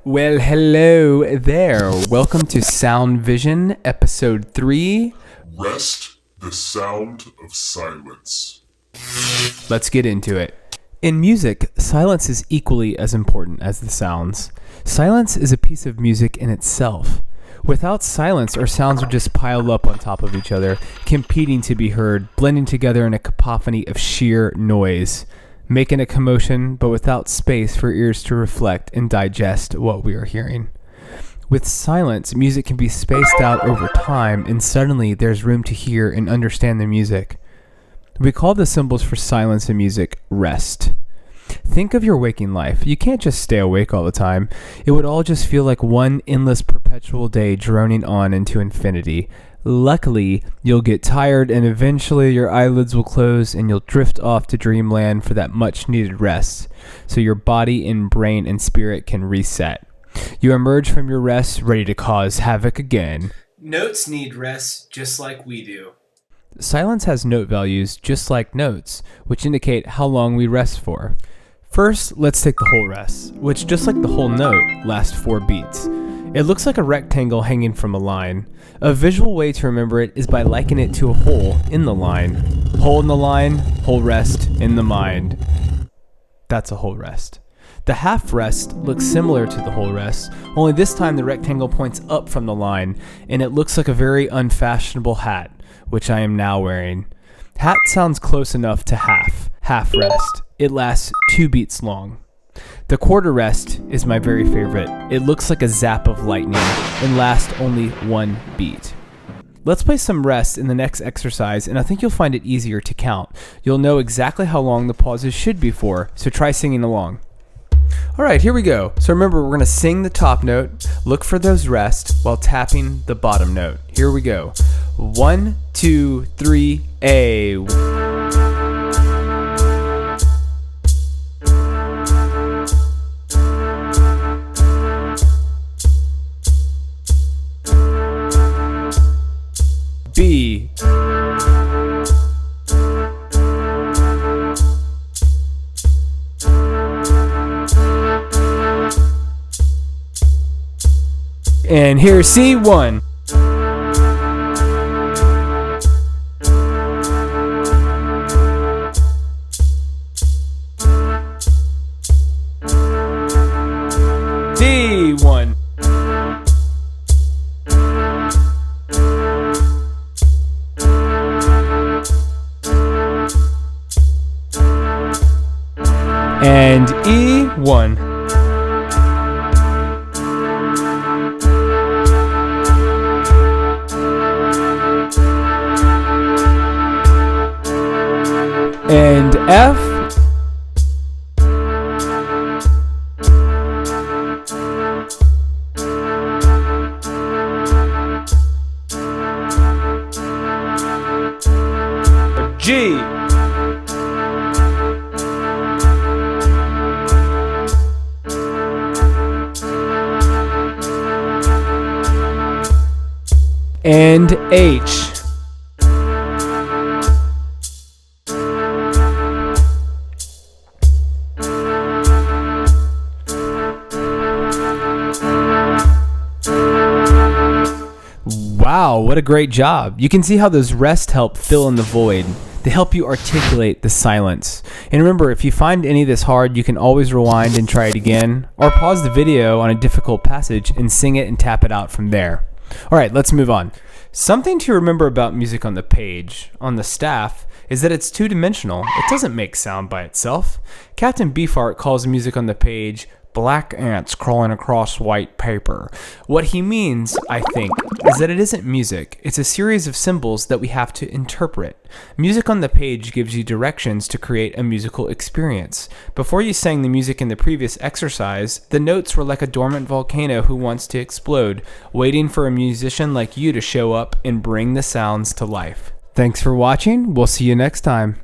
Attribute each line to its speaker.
Speaker 1: Well, hello there. Welcome to Sound Vision, Episode 3.
Speaker 2: Rest, the sound of silence.
Speaker 1: Let's get into it. In music, silence is equally as important as the sounds. Silence is a piece of music in itself. Without silence, our sounds are just piled up on top of each other, competing to be heard, blending together in a cacophony of sheer noise, making a commotion, but without space for ears to reflect and digest what we are hearing. With silence, music can be spaced out over time, and suddenly there's room to hear and understand the music. We call the symbols for silence in music rest. Think of your waking life. You can't just stay awake all the time. It would all just feel like one endless perpetual day droning on into infinity. Luckily, you'll get tired and eventually your eyelids will close and you'll drift off to dreamland for that much needed rest, so your body and brain and spirit can reset. You emerge from your rest ready to cause havoc again. Notes need rest just like we do. Silence has note values just like notes, which indicate how long we rest for. First, let's take the whole rest, which just like the whole note, lasts 4 beats. It looks like a rectangle hanging from a line. A visual way to remember it is by likening it to a hole in the line. Hole in the line, whole rest in the mind. That's a whole rest. The half rest looks similar to the whole rest, only this time the rectangle points up from the line, and it looks like a very unfashionable hat, which I am now wearing. Hat sounds close enough to half rest. It lasts 2 beats long. The quarter rest is my very favorite. It looks like a zap of lightning and lasts only 1 beat. Let's play some rest in the next exercise, and I think you'll find it easier to count. You'll know exactly how long the pauses should be for, so try singing along. Alright, here we go. So remember, we're going to sing the top note, look for those rests while tapping the bottom note. Here we go. 1, 2, 3, A. B. And here's C1. D1. And E1. And F. G. And H. Wow, what a great job. You can see how those rests help fill in the void. They help you articulate the silence. And remember, if you find any of this hard, you can always rewind and try it again, or pause the video on a difficult passage and sing it and tap it out from there. All right, let's move on. Something to remember about music on the page, on the staff, is that it's two-dimensional. It doesn't make sound by itself. Captain Beefheart calls music on the page black ants crawling across white paper. What he means, I think, is that it isn't music. It's a series of symbols that we have to interpret. Music on the page gives you directions to create a musical experience. Before you sang the music in the previous exercise, the notes were like a dormant volcano who wants to explode, waiting for a musician like you to show up and bring the sounds to life. Thanks for watching. We'll see you next time.